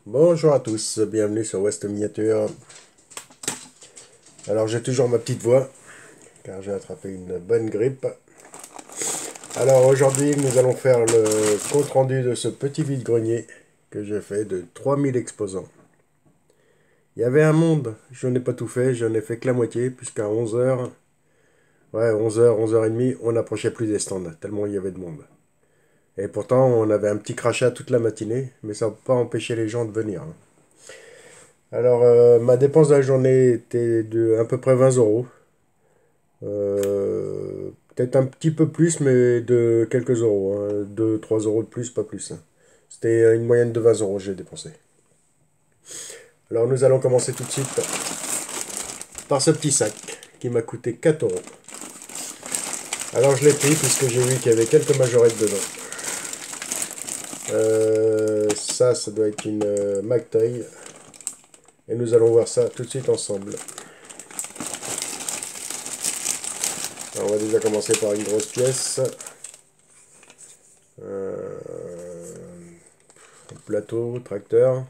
Bonjour à tous, bienvenue sur West Miniature. Alors j'ai toujours ma petite voix, car j'ai attrapé une bonne grippe. Alors aujourd'hui nous allons faire le compte rendu de ce petit vide-grenier que j'ai fait de 3000 exposants. Il y avait un monde, je n'ai pas tout fait, j'en ai fait que la moitié, puisqu'à 11 h, ouais 11 h, 11 h 30, on n'approchait plus des stands, tellement il y avait de monde. Et pourtant on avait un petit crachat toute la matinée, mais ça n'a pas empêché les gens de venir. Alors, ma dépense de la journée était de à peu près 20 euros. Peut-être un petit peu plus, mais de quelques euros, hein. 2-3 euros de plus, pas plus, hein. C'était une moyenne de 20 euros que j'ai dépensé. Alors, nous allons commencer tout de suite par ce petit sac qui m'a coûté 4 euros. Alors, je l'ai pris puisque j'ai vu qu'il y avait quelques majorettes dedans. Ça doit être une McToy. Et nous allons voir ça tout de suite ensemble. Alors, on va déjà commencer par une grosse pièce. Plateau, tracteur.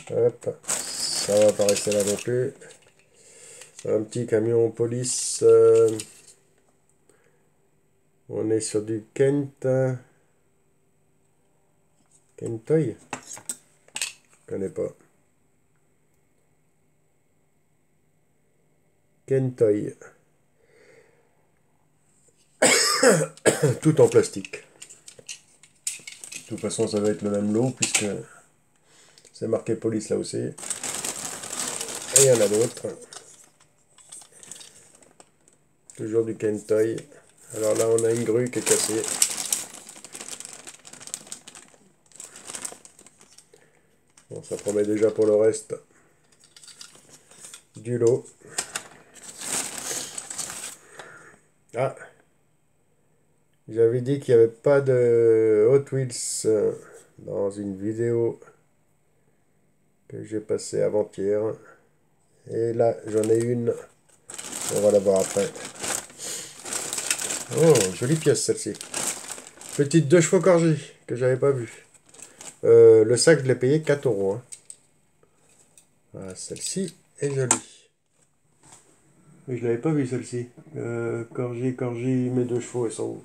Hop, ça va pas rester là non plus. Un petit camion police. On est sur du Kent. Kentoy? Je connais pas. Kentoy. Tout en plastique. De toute façon, ça va être le même lot puisque c'est marqué police là aussi. Et il y en a d'autres. Toujours du Kentoy. Alors là, on a une grue qui est cassée. Bon, ça promet déjà pour le reste du lot. Ah, j'avais dit qu'il n'y avait pas de Hot Wheels dans une vidéo que j'ai passée avant-hier. Et là, j'en ai une. On va la voir après. Oh, jolie pièce celle-ci. Petite 2 chevaux corgis que j'avais pas vue. Le sac, je l'ai payé 4 euros, hein. Ah, celle-ci est jolie. Mais je l'avais pas vue celle-ci. Corgi, mes 2 chevaux, elles sont où?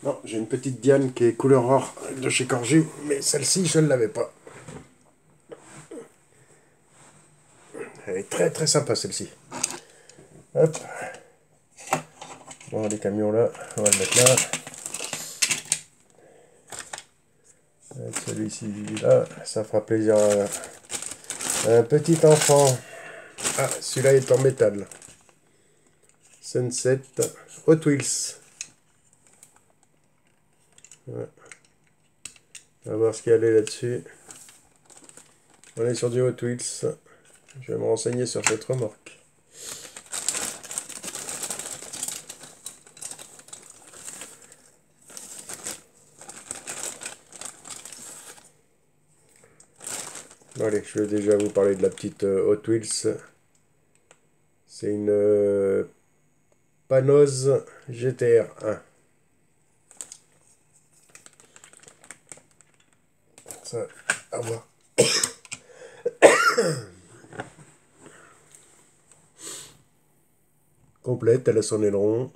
Non, j'ai une petite Diane qui est couleur or de chez Corgi, mais celle-ci, je ne l'avais pas. Elle est très très sympa celle-ci. Hop. Bon, les camions là, on va le mettre là. Avec celui-ci là, ça fera plaisir à un petit enfant. Ah, celui-là est en métal. Sunset Hot Wheels. Ouais. On va voir ce qu'il y a là-dessus. On est sur du Hot Wheels. Je vais me renseigner sur cette remorque. Bon, allez, je vais déjà vous parler de la petite Hot Wheels. C'est une Panose GTR 1. Ça, à voir. Complète, elle a son aileron.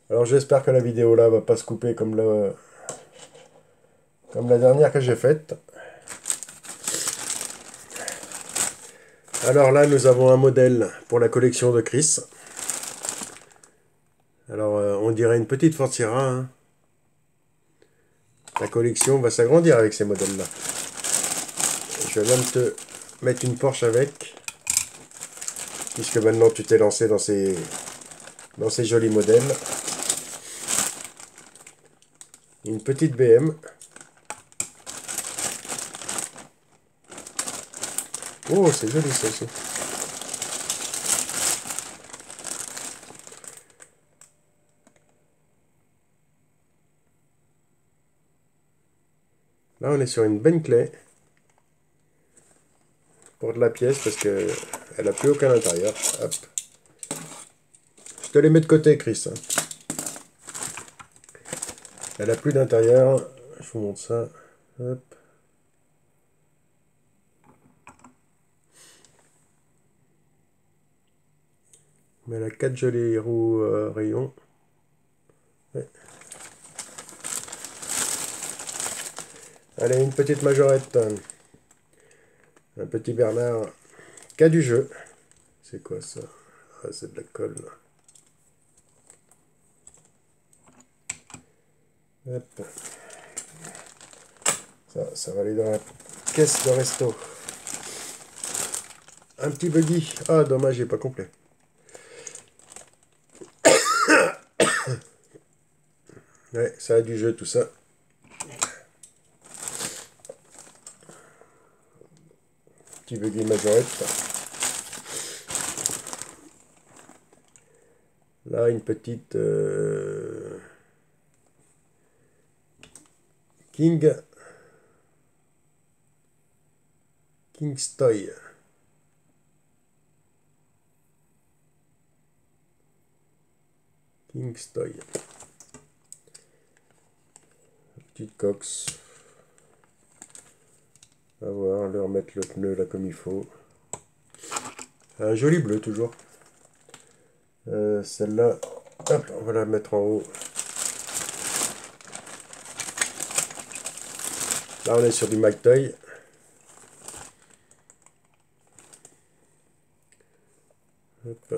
Alors j'espère que la vidéo là va pas se couper comme la dernière que j'ai faite. Alors là nous avons un modèle pour la collection de Chris. Alors on dirait une petite Ford Sierra, hein. La collection va s'agrandir avec ces modèles là. Je vais même te mettre une Porsche avec. Puisque maintenant tu t'es lancé dans ces jolis modèles. Une petite BM. Oh, c'est joli ça aussi. Là, on est sur une Bentley pour de la pièce parce qu'elle n'a plus aucun intérieur. Hop. Je te les mets de côté, Chris. Elle n'a plus d'intérieur. Je vous montre ça. Hop. Mais elle a 4 jolies roues rayons. Ouais. Allez, une petite majorette. Un petit Bernard. Qui a du jeu. C'est quoi ça? Ah, c'est de la colle. Hop. Ça va aller dans la caisse de resto. Un petit buggy. Ah, dommage, il n'est pas complet. Ouais, ça a du jeu, tout ça. Petit buggy majorette. Là, une petite Kingstoy. Kingstoy. Petite cox. On va voir, leur remettre le pneu là comme il faut. Un joli bleu toujours. Celle-là, hop, on va la mettre en haut. Là, on est sur du McToy. Hop. Je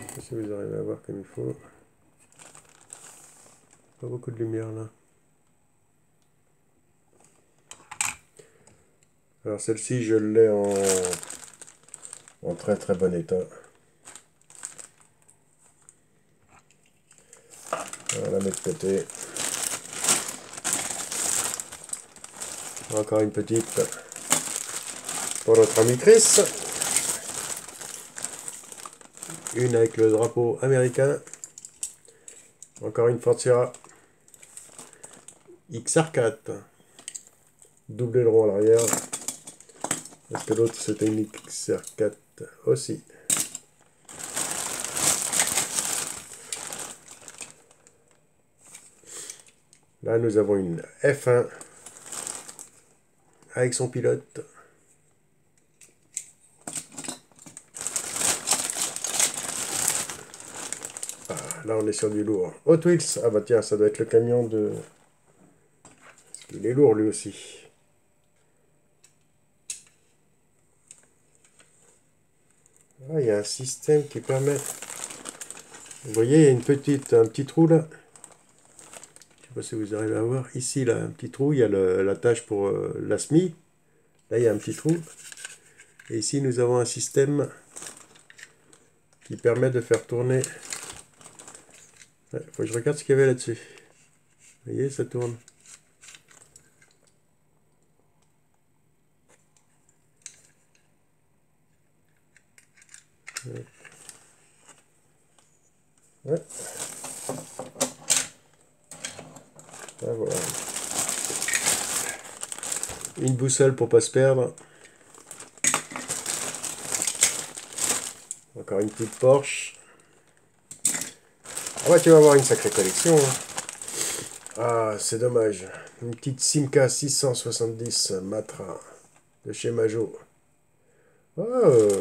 sais pas si vous arrivez à voir comme il faut. Pas beaucoup de lumière là. Alors celle-ci, je l'ai en très très bon état. On va la mettre de côté. Encore une petite pour notre ami Chris. Une avec le drapeau américain. Encore une Ford Sierra XR4. Double aileron à l'arrière. Parce que l'autre c'était une XR4 aussi. Là nous avons une F1 avec son pilote. Ah, là on est sur du lourd. Hot Wheels. Ah bah tiens, ça doit être le camion de... Il est lourd lui aussi. Ah, il y a un système qui permet... Vous voyez, il y a un petit trou là. Je sais pas si vous arrivez à voir. Ici, là, un petit trou. Il y a la tâche pour la SMI. Là, il y a un petit trou. Et ici, nous avons un système qui permet de faire tourner... Il faut que je regarde ce qu'il y avait là-dessus. Vous voyez, ça tourne. Ouais. Ah, voilà. Une boussole pour pas se perdre. Encore une petite Porsche. Ah ouais, tu vas avoir une sacrée collection. Hein. Ah, c'est dommage. Une petite Simca 670 Matra de chez Majo. Oh,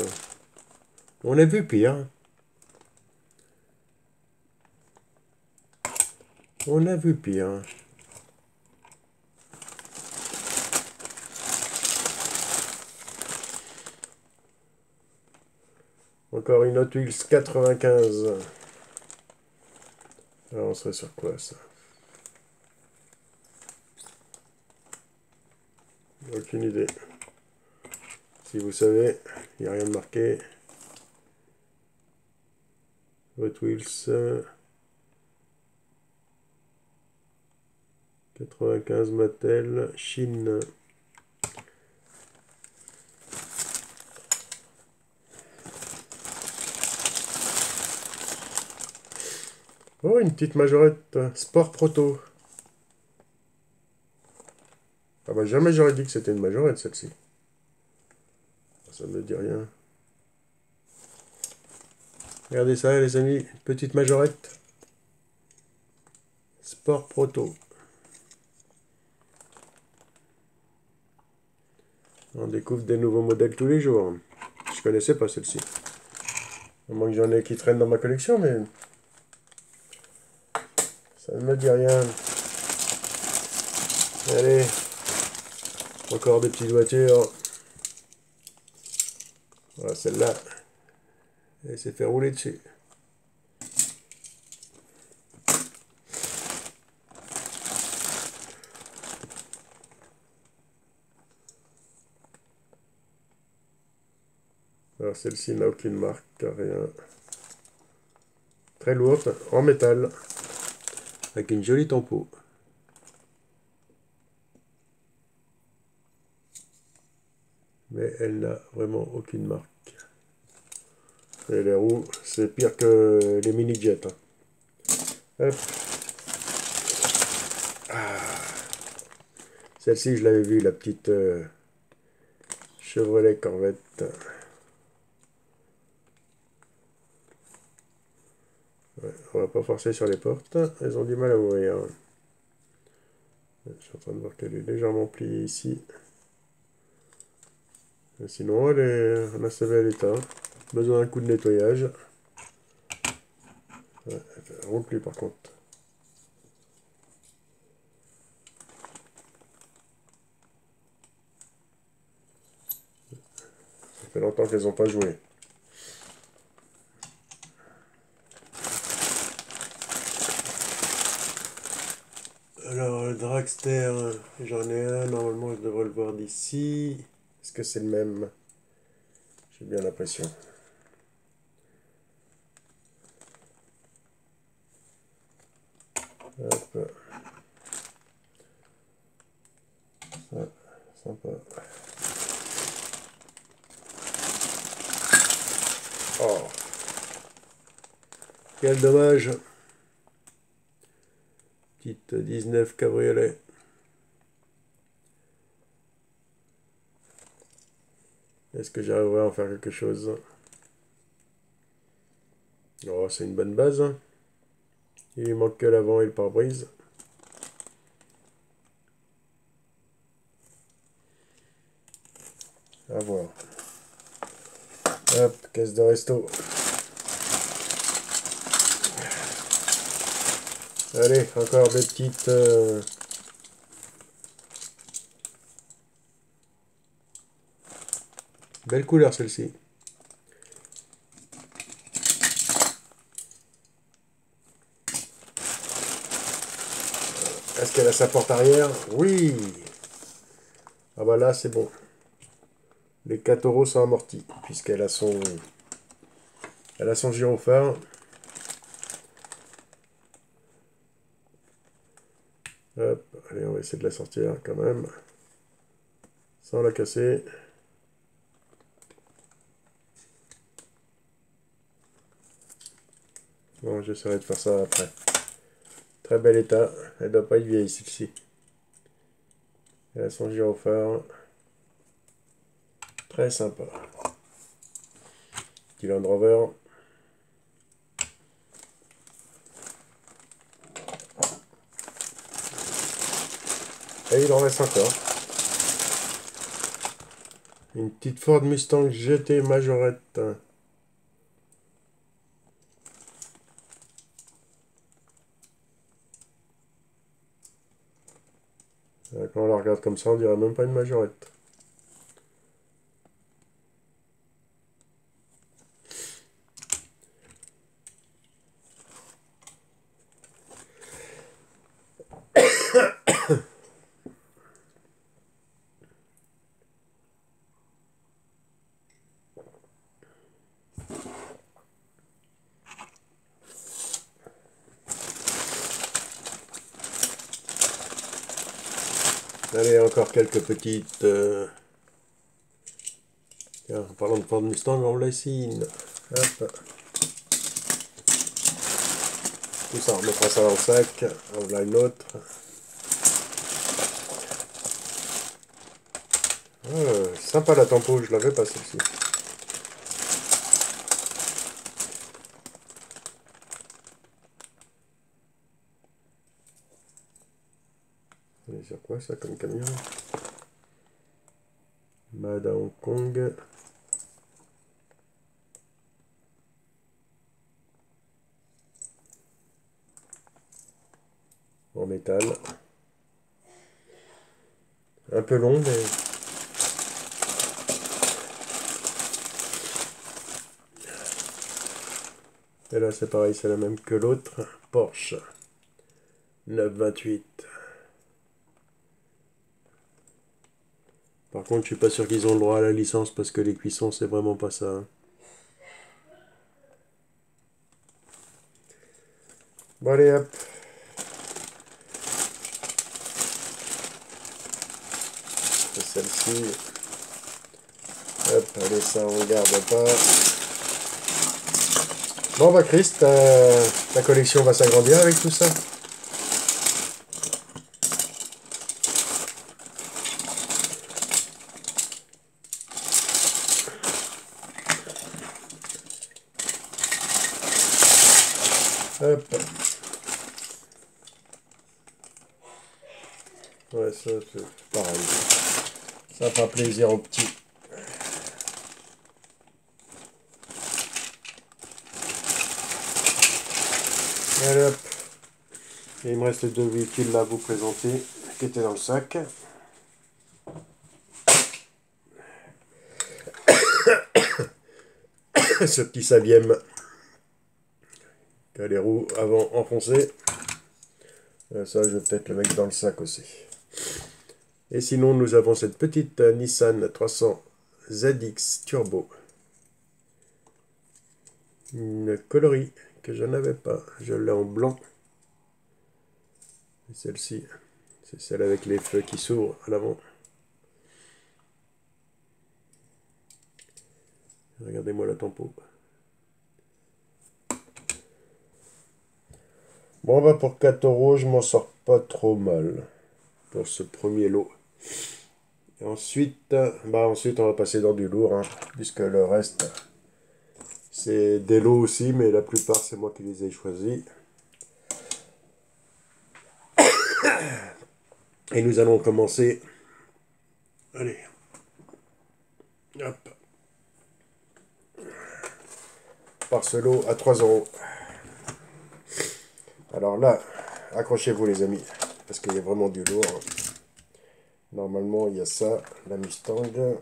on a vu pire. On a vu pire. Encore une Hot Wheels 95. Alors on serait sur quoi ça? Aucune idée. Si vous savez, il n'y a rien de marqué. Hot Wheels 95 Mattel, Chine. Oh, une petite majorette Sport Proto. Ah bah jamais j'aurais dit que c'était une majorette celle-ci. Ça me dit rien. Regardez ça les amis, petite majorette. Sport Proto. On découvre des nouveaux modèles tous les jours. Je connaissais pas celle-ci. À moins que j'en ai qui traînent dans ma collection, mais ça ne me dit rien. Allez, encore des petites voitures. Voilà, celle-là, elle s'est fait rouler dessus. Alors celle-ci n'a aucune marque, rien. Très lourde, en métal, avec une jolie tempo. Mais elle n'a vraiment aucune marque. Et les roues, c'est pire que les mini-jets. Hop. Ah. Celle-ci, je l'avais vue, la petite Chevrolet Corvette. Ouais, on va pas forcer sur les portes, elles ont du mal à ouvrir. Je suis en train de voir qu'elle est légèrement pliée ici. Mais sinon, elle est en assez bel état. Besoin d'un coup de nettoyage. Ouais, elle ne roule plus par contre. Ça fait longtemps qu'elles n'ont pas joué. Alors, le Dragster, j'en ai un. Normalement, je devrais le voir d'ici. Est-ce que c'est le même? J'ai bien l'impression. Hop. Ça, sympa. Oh. Quel dommage. Petite 19 cabriolet. Est-ce que j'arriverai à en faire quelque chose? Oh, c'est une bonne base. Il lui manque que l'avant et le pare-brise. À voir. Hop, caisse de resto. Allez, encore des petites... Belle couleur celle-ci. Est-ce qu'elle a sa porte arrière? Oui. Ah bah là, c'est bon. Les 4 euros sont amortis, puisqu'elle a son... Elle a son gyrophare. Hop, allez, on va essayer de la sortir quand même. Sans la casser. Bon, j'essaierai de faire ça après. Très bel état. Elle doit pas être vieille, celle-ci. Elle a son gyrophare. Très sympa. Petit Land Rover. Et il en reste encore. Une petite Ford Mustang GT Majorette. Quand on la regarde comme ça, on dirait même pas une Majorette. Allez, encore quelques petites... Tiens, en parlant de Ford Mustang, on laisse une. Hop. Tout ça, on remettra ça dans le sac. On a une autre. Sympa la tempo, je l'avais pas celle-ci. C'est sur quoi ça comme camion? Made à Hong Kong. En métal. Un peu long, mais... Et là, c'est pareil, c'est la même que l'autre. Porsche 928. Par contre, je suis pas sûr qu'ils ont le droit à la licence parce que les cuissons, c'est vraiment pas ça. Hein. Bon, allez, hop. C'est celle-ci. Hop, allez, ça, on garde pas. Bon, bah, Chris, ta collection va s'agrandir avec tout ça. Hop. Ouais, ça, c'est pareil. Ça fera plaisir aux petits. Allez, hop. Et il me reste 2 véhicules là à vous présenter, qui étaient dans le sac. Ce petit Sabiem qui a les roues avant enfoncées. Ça, je vais peut-être le mettre dans le sac aussi. Et sinon, nous avons cette petite Nissan 300 ZX Turbo. Une coloris que je n'avais pas. Je l'ai en blanc. Et celle-ci, c'est celle avec les feux qui s'ouvrent à l'avant. Regardez-moi la tempo. Bon, bah pour 4 euros, je m'en sors pas trop mal pour ce premier lot. Et ensuite, ensuite, on va passer dans du lourd, hein, puisque le reste, c'est des lots aussi, mais la plupart, c'est moi qui les ai choisis. Et nous allons commencer. Allez. Hop. Par ce lot à 3 euros. Alors là, accrochez-vous les amis, parce qu'il y a vraiment du lourd. Normalement, il y a ça, la Mustang.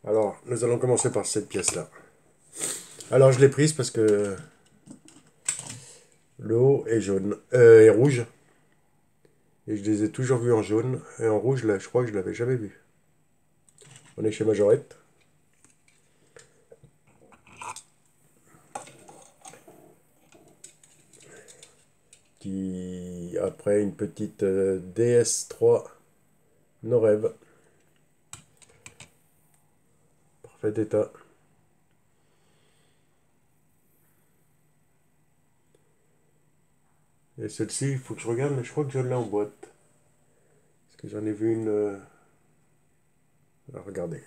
Alors, nous allons commencer par cette pièce-là. Alors, je l'ai prise parce que le haut est jaune, est rouge. Et je les ai toujours vus en jaune. Et en rouge, là, je crois que je l'avais jamais vu. On est chez Majorette. Qui, après une petite DS3 Norev. Parfait état. Et celle-ci, il faut que je regarde, mais je crois que je l'ai en boîte. Parce que j'en ai vu une... Alors, regardez.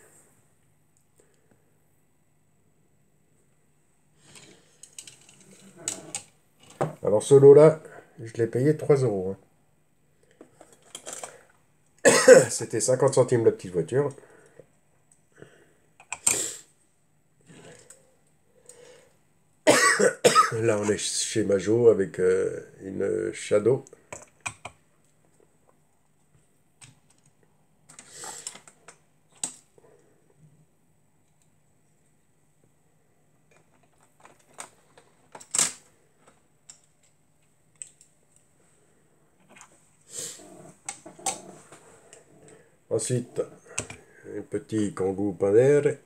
Alors, ce lot-là, je l'ai payé 3 euros. Hein. C'était 50 centimes la petite voiture. Là, on est chez Majo avec une Shadow. Ensuite, un petit Kangoo Panzer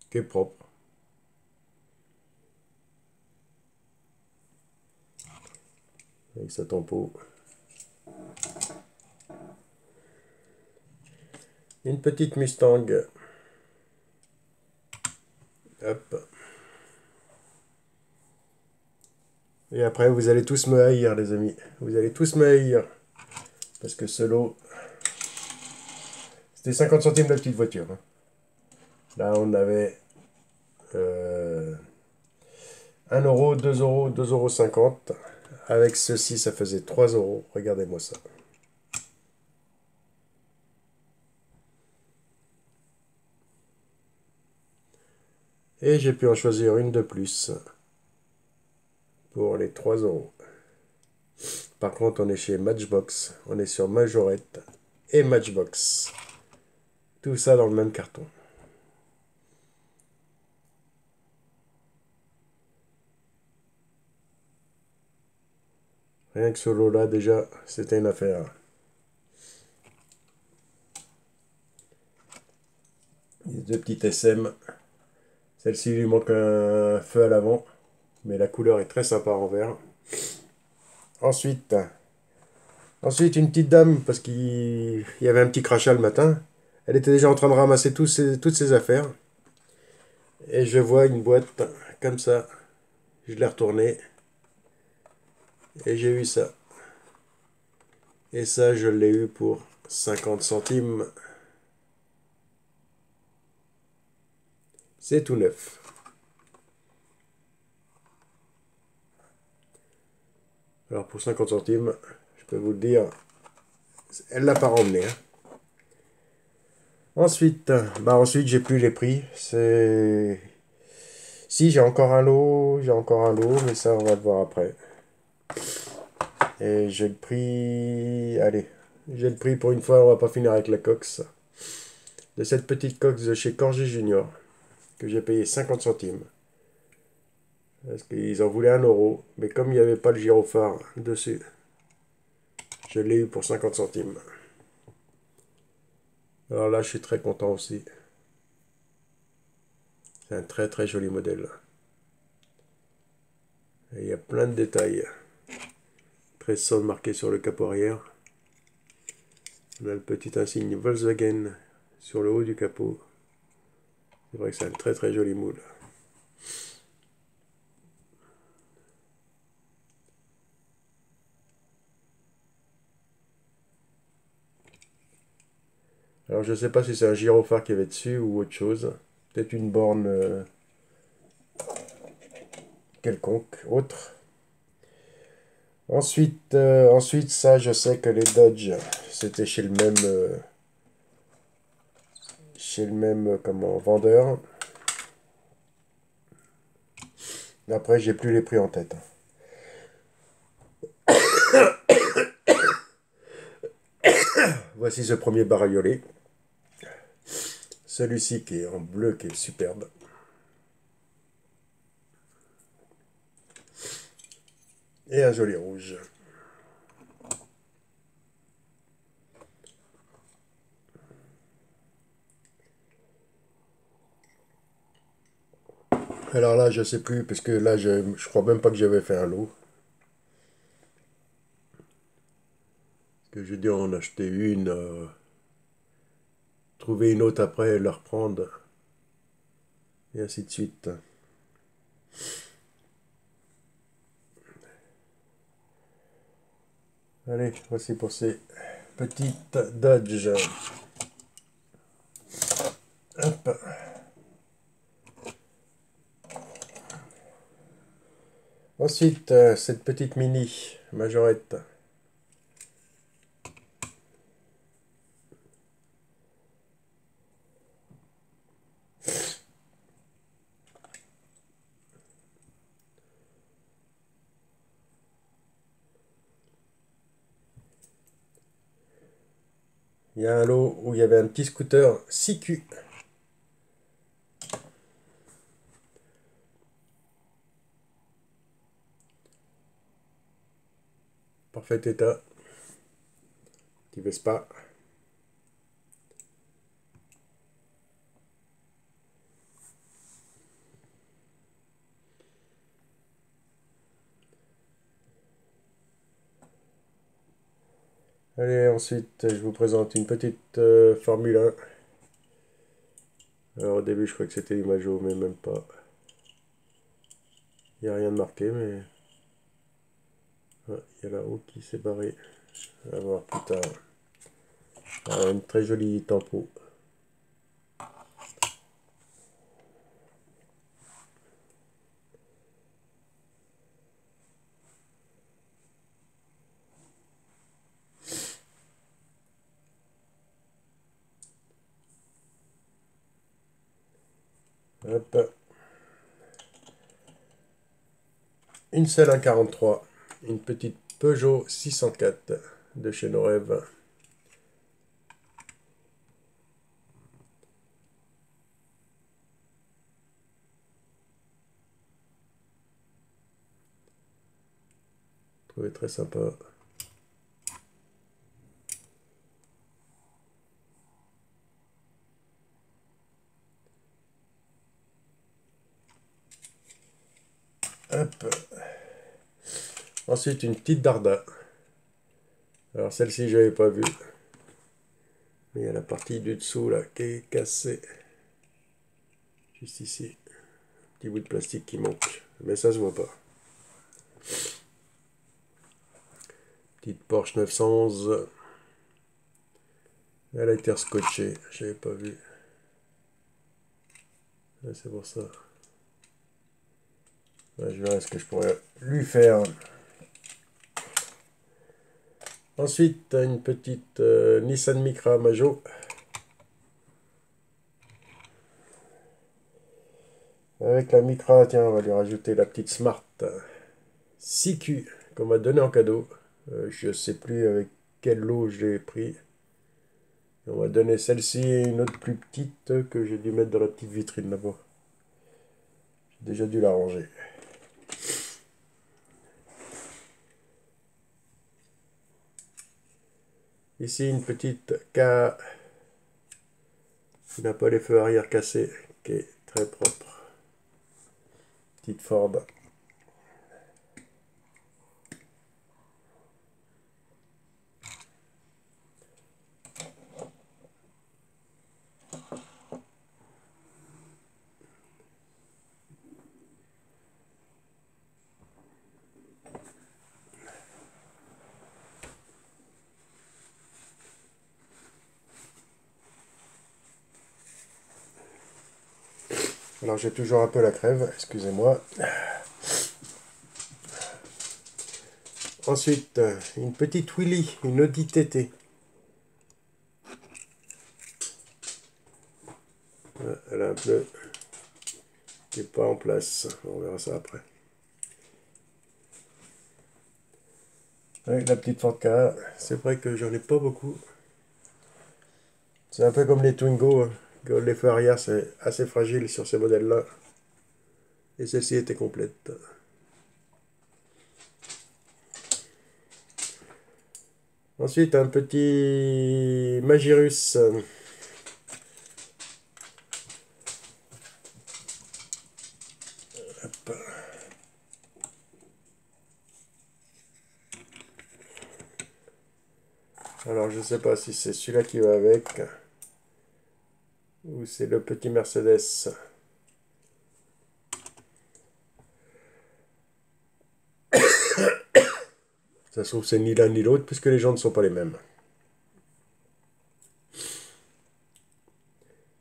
qui est propre. Avec sa tempo. Une petite Mustang. Hop. Et après, vous allez tous me haïr, les amis. Vous allez tous me haïr. Parce que ce lot, c'était 50 centimes la petite voiture. Hein. Là, on avait 1 euro, 2 euros, 2,50 €. Avec ceci, ça faisait 3 euros. Regardez-moi ça. Et j'ai pu en choisir une de plus pour les 3 euros. Par contre, on est chez Matchbox. On est sur Majorette et Matchbox. Tout ça dans le même carton. Rien que ce lot-là, déjà, c'était une affaire. Les deux petites SM. Celle-ci lui manque un feu à l'avant. Mais la couleur est très sympa en vert. Ensuite, une petite dame, parce qu'il y avait un petit crachat le matin. Elle était déjà en train de ramasser toutes ses affaires. Et je vois une boîte comme ça. Je l'ai retournée. Et j'ai eu ça. Et ça, je l'ai eu pour 50 centimes. C'est tout neuf. Alors pour 50 centimes, je peux vous le dire, elle l'a pas remmené. Hein. Ensuite, j'ai plus les prix. Si, j'ai encore un lot, mais ça, on va le voir après. Et j'ai le prix... Allez, j'ai le prix pour une fois, on va pas finir avec la Cox. De cette petite Cox de chez Corgi Junior, que j'ai payé 50 centimes. Parce qu'ils en voulaient 1 euro, mais comme il n'y avait pas le gyrophare dessus, je l'ai eu pour 50 centimes. Alors là, je suis très content aussi. C'est un très très joli modèle. Et il y a plein de détails. 1300 marqué sur le capot arrière. On a le petit insigne Volkswagen sur le haut du capot. C'est vrai que c'est un très très joli moule. Alors je ne sais pas si c'est un gyrophare qui avait dessus ou autre chose. Peut-être une borne quelconque, autre. Ensuite, ça, je sais que les Dodge, c'était chez le même comment, vendeur. Après, j'ai plus les prix en tête. Voici ce premier bariolé. Celui-ci qui est en bleu, qui est superbe. Et un joli rouge. Alors là, je sais plus, parce que là, je crois même pas que j'avais fait un lot. Que j'ai dû en acheter une, trouver une autre après, la reprendre, et ainsi de suite. Allez, voici pour ces petites Dodge. Hop. Ensuite, cette petite mini majorette. Il y a un lot où il y avait un petit scooter 6Q. Parfait état. Petit Vespa. Allez, ensuite, je vous présente une petite Formule 1. Alors au début, je crois que c'était du Majo, mais même pas. Il n'y a rien de marqué, mais... Ah, il y a la roue qui s'est barrée. On va voir plus tard. Ah, une très jolie tempo. Hop. Une selle 1,43. Une petite Peugeot 604 de chez Norev. Trouvé très sympa. Hop. Ensuite, une petite Darda. Alors, celle-ci, je n'avais pas vue. Mais il y a la partie du dessous, là, qui est cassée. Juste ici. Petit bout de plastique qui manque. Mais ça se voit pas. Petite Porsche 911. Elle a été scotchée. Je n'avais pas vu. C'est pour ça. Ouais, je verrai ce que je pourrais lui faire. Ensuite, une petite Nissan Micra Majo. Avec la Micra, tiens, on va lui rajouter la petite Smart 6Q qu'on m'a donné en cadeau. Je ne sais plus avec quel lot je l'ai pris. On m'a donné celle-ci et une autre plus petite que j'ai dû mettre dans la petite vitrine là-bas. J'ai déjà dû la ranger. Ici, une petite K qui n'a pas les feux arrière cassés, qui est très propre. Petite Ford. Alors j'ai toujours un peu la crève, excusez-moi. Ensuite, une petite Willy, une Audi TT. Elle a un pneu qui n'est pas en place. On verra ça après. Avec la petite Ford Ka, c'est vrai que j'en ai pas beaucoup. C'est un peu comme les Twingo, hein, que les feux arrière c'est assez fragile sur ces modèles-là. Et celle-ci était complète. Ensuite, un petit Magirus. Hop. Alors, je sais pas si c'est celui-là qui va avec. Ou c'est le petit Mercedes. Ça se trouve, c'est ni l'un ni l'autre, puisque les gens ne sont pas les mêmes.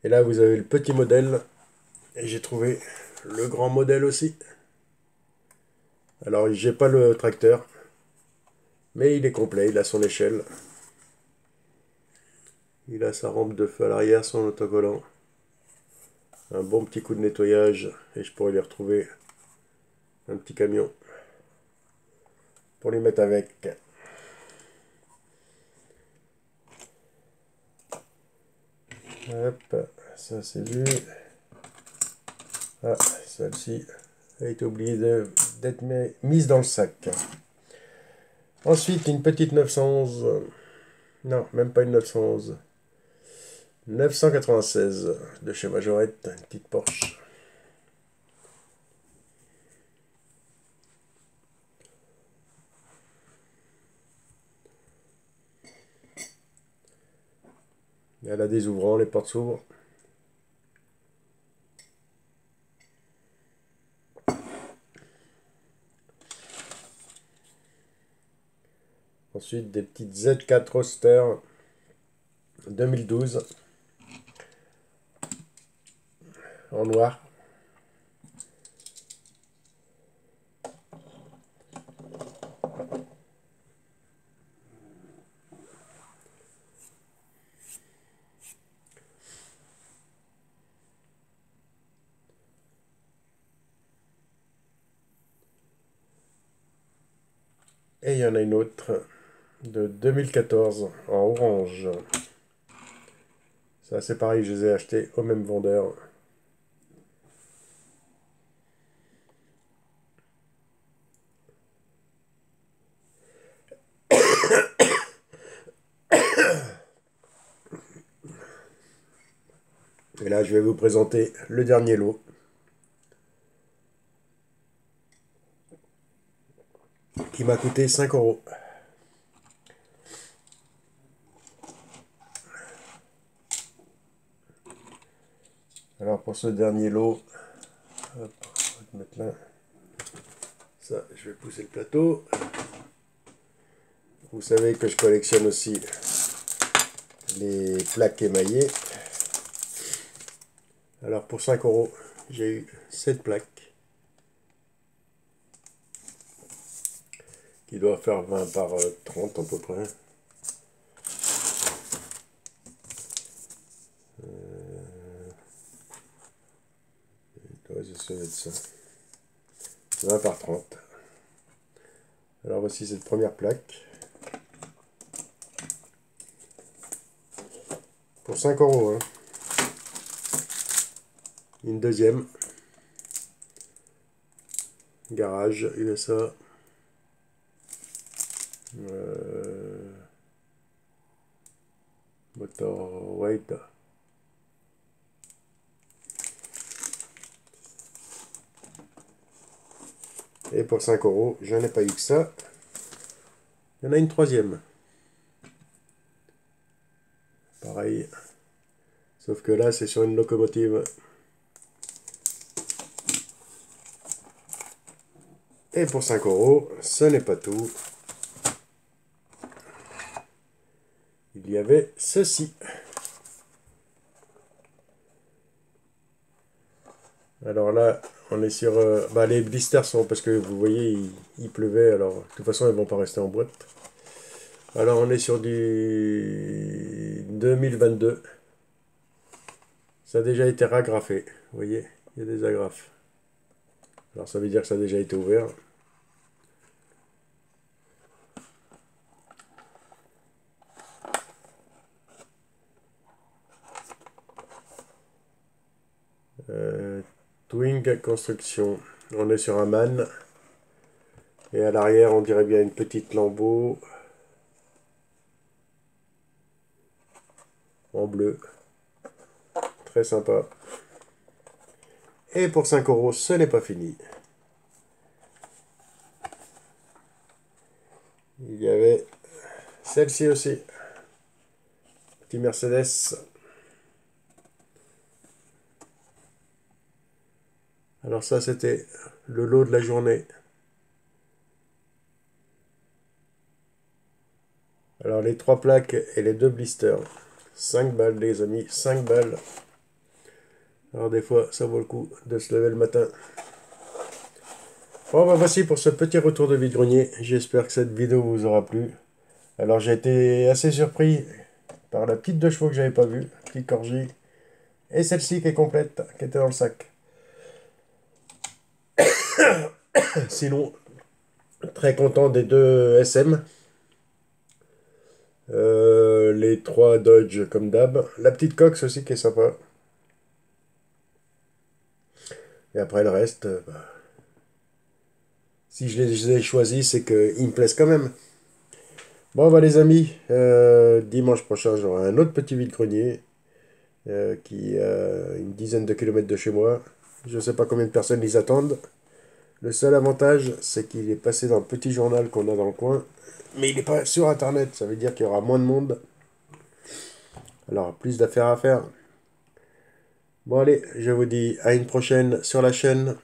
Et là, vous avez le petit modèle. Et j'ai trouvé le grand modèle aussi. Alors, j'ai pas le tracteur. Mais il est complet, il a son échelle. Il a sa rampe de feu à l'arrière, son autocollant. Un bon petit coup de nettoyage. Et je pourrais lui retrouver un petit camion pour lui mettre avec. Hop, ça c'est vu. Ah, celle-ci a été oubliée d'être mise dans le sac. Ensuite, une petite 911. Non, même pas une 911. 996 de chez Majorette, une petite Porsche. Elle a des ouvrants, les portes s'ouvrent. Ensuite, des petites Z4 Roadster 2012 en noir. Et il y en a une autre de 2014 en orange. Ça c'est pareil, je les ai achetés au même vendeur. Et là je vais vous présenter le dernier lot. Qui m'a coûté 5 euros. Alors pour ce dernier lot, hop, on va te mettre là. Ça, je vais pousser le plateau. Vous savez que je collectionne aussi les plaques émaillées. Alors pour 5 euros, j'ai eu 7 plaques. Qui doivent faire 20 par 30 à peu près. Ça doit être ça. 20 par 30. Alors voici cette première plaque. Pour 5 euros. Hein. Une deuxième. Garage USA. Motor weight. Et pour 5 euros, je n'ai pas eu que ça. Il y en a une troisième. Pareil. Sauf que là, c'est sur une locomotive. Et pour 5 euros, ce n'est pas tout. Il y avait ceci. Alors là, on est sur... les blisters sont... Parce que vous voyez, il pleuvait. Alors, de toute façon, ils ne vont pas rester en boîte. Alors, on est sur du 2022. Ça a déjà été ragrafé. Vous voyez, il y a des agrafes. Alors, ça veut dire que ça a déjà été ouvert. Twing Construction. On est sur un MAN. Et à l'arrière, on dirait bien une petite lambeau. En bleu. Très sympa. Et pour 5 euros, ce n'est pas fini. Il y avait celle-ci aussi. Petit Mercedes. Alors ça, c'était le lot de la journée. Alors les 3 plaques et les 2 blisters. 5 balles les amis, 5 balles. Alors des fois, ça vaut le coup de se lever le matin. Bon, bah voici pour ce petit retour de vide-grenier. J'espère que cette vidéo vous aura plu. Alors j'ai été assez surpris par la petite 2 chevaux que j'avais pas vue, petite Corgi. Et celle-ci qui est complète, qui était dans le sac. Sinon, très content des 2 SM. Les 3 Dodge comme d'hab. La petite Cox aussi qui est sympa. Et après le reste, si je les ai choisis, c'est qu'ils me plaisent quand même. Bon bah les amis, dimanche prochain j'aurai un autre petit vide-grenier qui est à une dizaine de kilomètres de chez moi. Je ne sais pas combien de personnes les attendent. Le seul avantage, c'est qu'il est passé dans le petit journal qu'on a dans le coin. Mais il n'est pas sur internet, ça veut dire qu'il y aura moins de monde. Alors plus d'affaires à faire. Bon allez, je vous dis à une prochaine sur la chaîne.